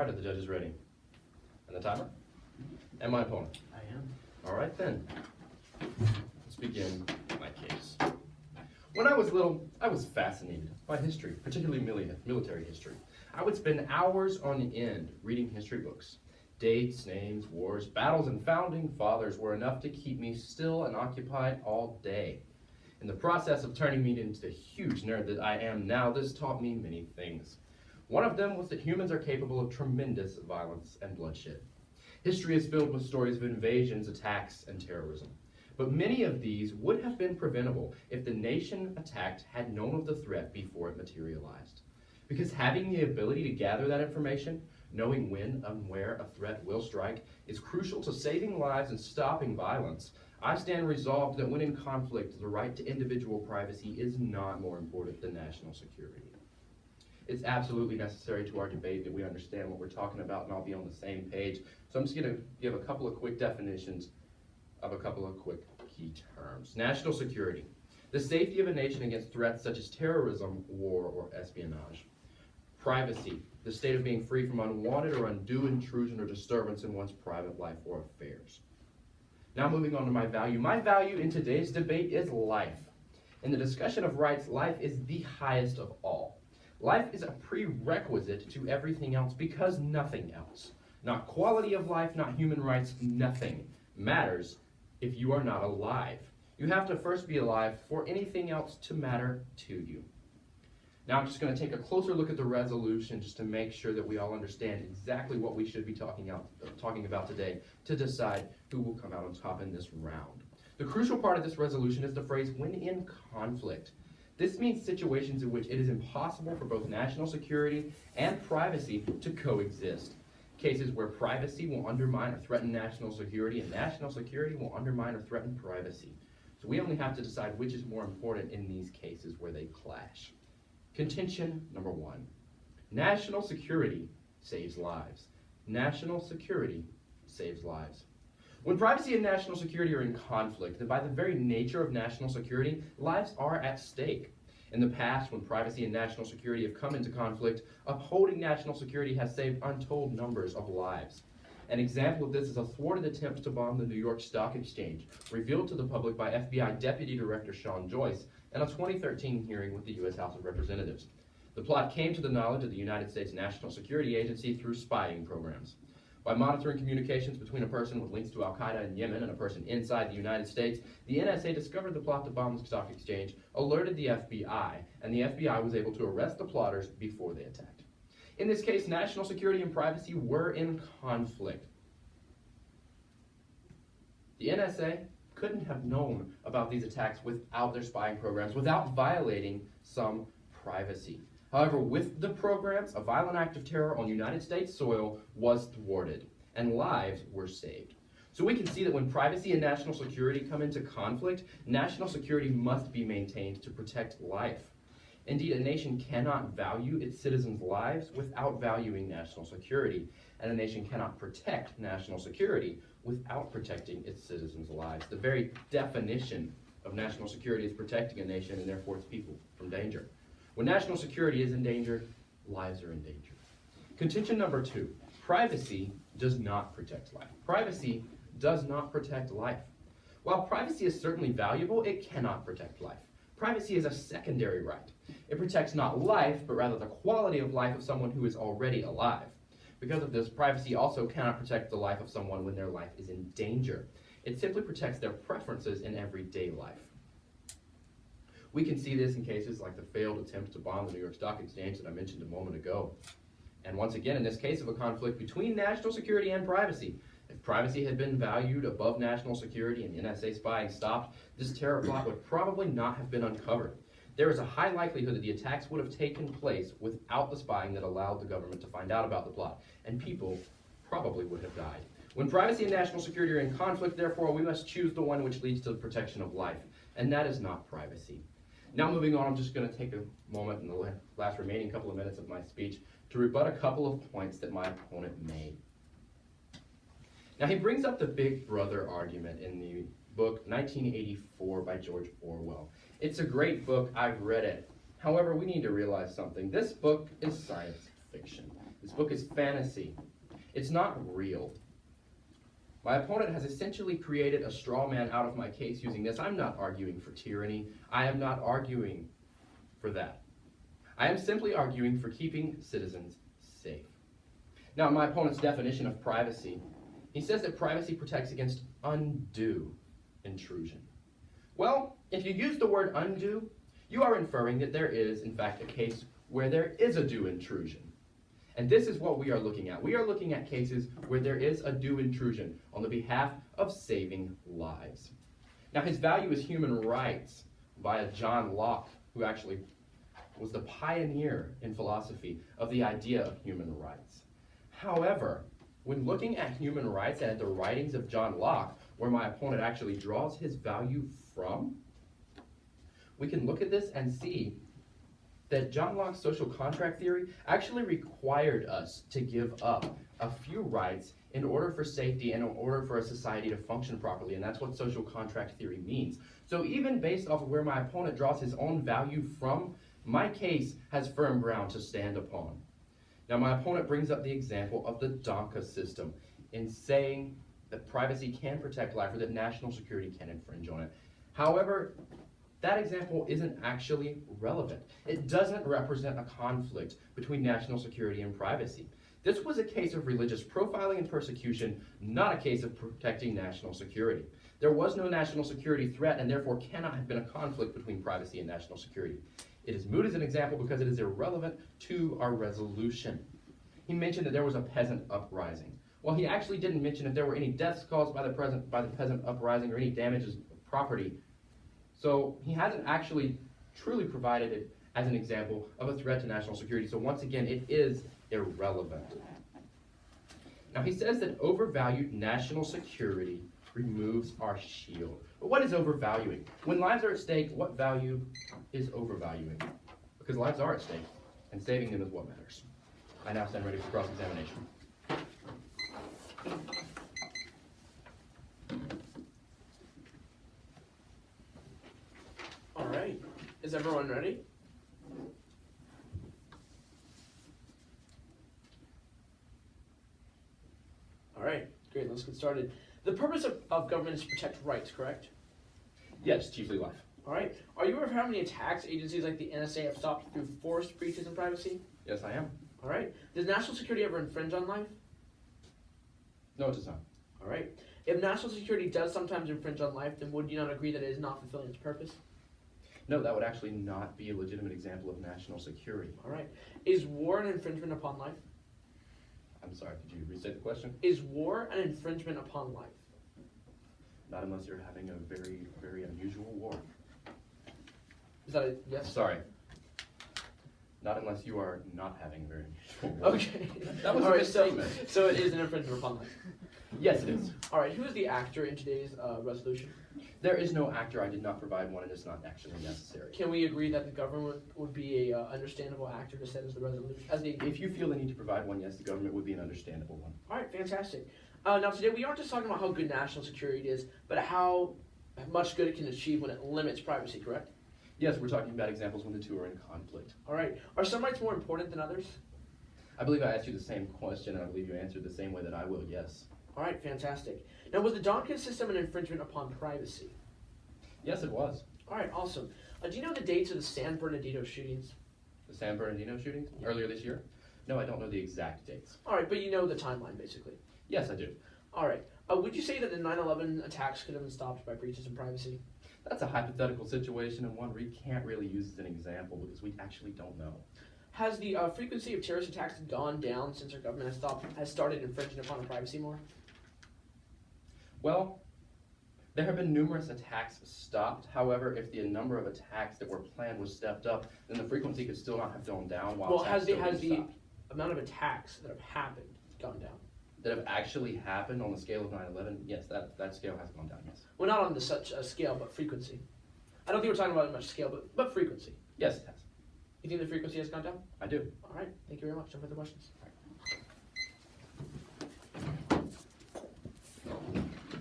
right, are the judges ready? And the timer? And my opponent? I am. All right then. Let's begin my case. When I was little, I was fascinated by history, particularly military history. I would spend hours on end reading history books. Dates, names, wars, battles, and founding fathers were enough to keep me still and occupied all day. In the process of turning me into the huge nerd that I am now, this taught me many things. One of them was that humans are capable of tremendous violence and bloodshed. History is filled with stories of invasions, attacks, and terrorism. But many of these would have been preventable if the nation attacked had known of the threat before it materialized. Because having the ability to gather that information, knowing when and where a threat will strike, is crucial to saving lives and stopping violence. I stand resolved that when in conflict, the right to individual privacy is not more important than national security. It's absolutely necessary to our debate that we understand what we're talking about and all be on the same page. So I'm just going to give a couple of quick definitions of a couple of quick key terms. National security, the safety of a nation against threats such as terrorism, war, or espionage. Privacy, the state of being free from unwanted or undue intrusion or disturbance in one's private life or affairs. Now moving on to my value. My value in today's debate is life. In the discussion of rights, life is the highest of all. Life is a prerequisite to everything else because nothing else, not quality of life, not human rights, nothing matters if you are not alive. You have to first be alive for anything else to matter to you. Now I'm just going to take a closer look at the resolution just to make sure that we all understand exactly what we should be talking about today to decide who will come out on top in this round. The crucial part of this resolution is the phrase, when in conflict. This means situations in which it is impossible for both national security and privacy to coexist. Cases where privacy will undermine or threaten national security and national security will undermine or threaten privacy. So we only have to decide which is more important in these cases where they clash. Contention number one. National security saves lives. National security saves lives. When privacy and national security are in conflict, then by the very nature of national security, lives are at stake. In the past, when privacy and national security have come into conflict, upholding national security has saved untold numbers of lives. An example of this is a thwarted attempt to bomb the New York Stock Exchange, revealed to the public by FBI Deputy Director Sean Joyce in a 2013 hearing with the U.S. House of Representatives. The plot came to the knowledge of the United States National Security Agency through spying programs. By monitoring communications between a person with links to Al-Qaeda in Yemen and a person inside the United States, the NSA discovered the plot to bomb the stock exchange, alerted the FBI, and the FBI was able to arrest the plotters before they attacked. In this case, national security and privacy were in conflict. The NSA couldn't have known about these attacks without their spying programs, without violating some privacy. However, with the programs, a violent act of terror on United States soil was thwarted, and lives were saved. So we can see that when privacy and national security come into conflict, national security must be maintained to protect life. Indeed, a nation cannot value its citizens' lives without valuing national security, and a nation cannot protect national security without protecting its citizens' lives. The very definition of national security is protecting a nation and therefore its people from danger. When national security is in danger, lives are in danger. Contention number two, privacy does not protect life. Privacy does not protect life. While privacy is certainly valuable, it cannot protect life. Privacy is a secondary right. It protects not life, but rather the quality of life of someone who is already alive. Because of this, privacy also cannot protect the life of someone when their life is in danger. It simply protects their preferences in everyday life. We can see this in cases like the failed attempt to bomb the New York Stock Exchange that I mentioned a moment ago. And once again, in this case of a conflict between national security and privacy, if privacy had been valued above national security and NSA spying stopped, this terror plot would probably not have been uncovered. There is a high likelihood that the attacks would have taken place without the spying that allowed the government to find out about the plot, and people probably would have died. When privacy and national security are in conflict, therefore, we must choose the one which leads to the protection of life, and that is not privacy. Now moving on, I'm just going to take a moment in the last remaining couple of minutes of my speech to rebut a couple of points that my opponent made. Now he brings up the Big Brother argument in the book 1984 by George Orwell. It's a great book, I've read it. However, we need to realize something. This book is science fiction. This book is fantasy. It's not real. My opponent has essentially created a straw man out of my case using this. I'm not arguing for tyranny. I am not arguing for that. I am simply arguing for keeping citizens safe. Now, my opponent's definition of privacy, he says that privacy protects against undue intrusion. Well, if you use the word undue, you are inferring that there is, in fact, a case where there is a due intrusion. And this is what we are looking at. We are looking at cases where there is a due intrusion on the behalf of saving lives. Now, his value is human rights via John Locke, who actually was the pioneer in philosophy of the idea of human rights. However, when looking at human rights and at the writings of John Locke, where my opponent actually draws his value from, we can look at this and see that John Locke's social contract theory actually required us to give up a few rights in order for safety and in order for a society to function properly, and that's what social contract theory means. So even based off of where my opponent draws his own value from, my case has firm ground to stand upon. Now, my opponent brings up the example of the DONCA system in saying that privacy can protect life or that national security can infringe on it. However, that example isn't actually relevant. It doesn't represent a conflict between national security and privacy. This was a case of religious profiling and persecution, not a case of protecting national security. There was no national security threat and therefore cannot have been a conflict between privacy and national security. It is moot as an example because it is irrelevant to our resolution. He mentioned that there was a peasant uprising. Well, he actually didn't mention if there were any deaths caused by the peasant uprising or any damages of property. So he hasn't actually truly provided it as an example of a threat to national security. So once again, it is irrelevant. Now he says that overvalued national security removes our shield. But what is overvaluing? When lives are at stake, what value is overvaluing? Because lives are at stake, and saving them is what matters. I now stand ready for cross-examination. All right. Is everyone ready? All right. Great. Let's get started. The purpose of government is to protect rights, correct? Yes, chiefly life. All right. Are you aware of how many attacks agencies like the NSA have stopped through forced breaches in privacy? Yes, I am. All right. Does national security ever infringe on life? No, it does not. All right. If national security does sometimes infringe on life, then would you not agree that it is not fulfilling its purpose? No, that would actually not be a legitimate example of national security. All right. Is war an infringement upon life? I'm sorry, could you restate the question? Is war an infringement upon life? Not unless you're having a very, very unusual war. Is that a yes? Sorry. Not unless you are not having a very unusual war. Okay. That was All a right, good statement. so it is an infringement upon life. Yes, it is. All right. Who is the actor in today's resolution? There is no actor. I did not provide one, and it's not actually necessary. Can we agree that the government would be a understandable actor to set as the resolution? If you feel the need to provide one, yes, the government would be an understandable one. All right, fantastic. Now today we aren't just talking about how good national security is, but how much good it can achieve when it limits privacy, correct? Yes, we're talking about examples when the two are in conflict. All right. Are some rights more important than others? I believe I asked you the same question, and I believe you answered the same way that I will, yes. All right, fantastic. Now, was the DONCA system an infringement upon privacy? Yes, it was. All right, awesome. Do you know the dates of the San Bernardino shootings? The San Bernardino shootings earlier this year? No, I don't know the exact dates. All right, but you know the timeline, basically. Yes, I do. All right. Would you say that the 9/11 attacks could have been stopped by breaches in privacy? That's a hypothetical situation and one we can't really use as an example because we actually don't know. Has the frequency of terrorist attacks gone down since our government has started infringing upon our privacy more? Well, there have been numerous attacks stopped. However, if the number of attacks that were planned was stepped up, then the frequency could still not have gone down while has the stopped. amount of attacks that have happened gone down? That have actually happened on the scale of 9/11? Yes, that scale has gone down, yes. Well, not on such a scale, but frequency. I don't think we're talking about much scale, but frequency. Yes, it has. You think the frequency has gone down? I do. All right. Thank you very much. No further questions.